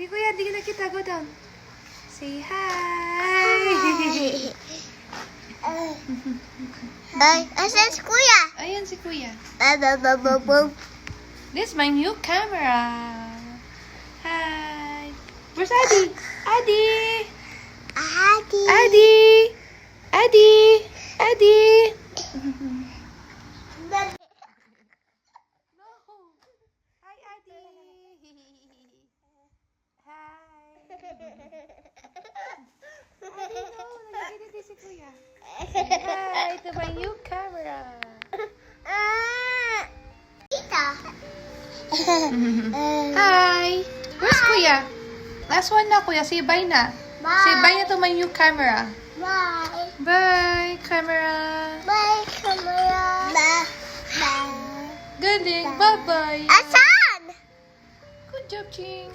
Hey, kuya, di na kita. Go down. Say hi. Asan si Kuya? Ayan si kuya. Bababababab. This is my new camera. Hi. Where's Addy? Addy. Adi. Addy. Addy. Addy. No. Hi, Addy. Hi. Addy, no. Nagigiliti si kuya. Hi to my new camera. Tita. Hi. Where's kuya? Last one na, kuya. Say bye na. Say bye na to my new camera. Bye. Bye, camera. Bye, camera. Bye. Galing. Bye-bye. Asan? Good job, Ching.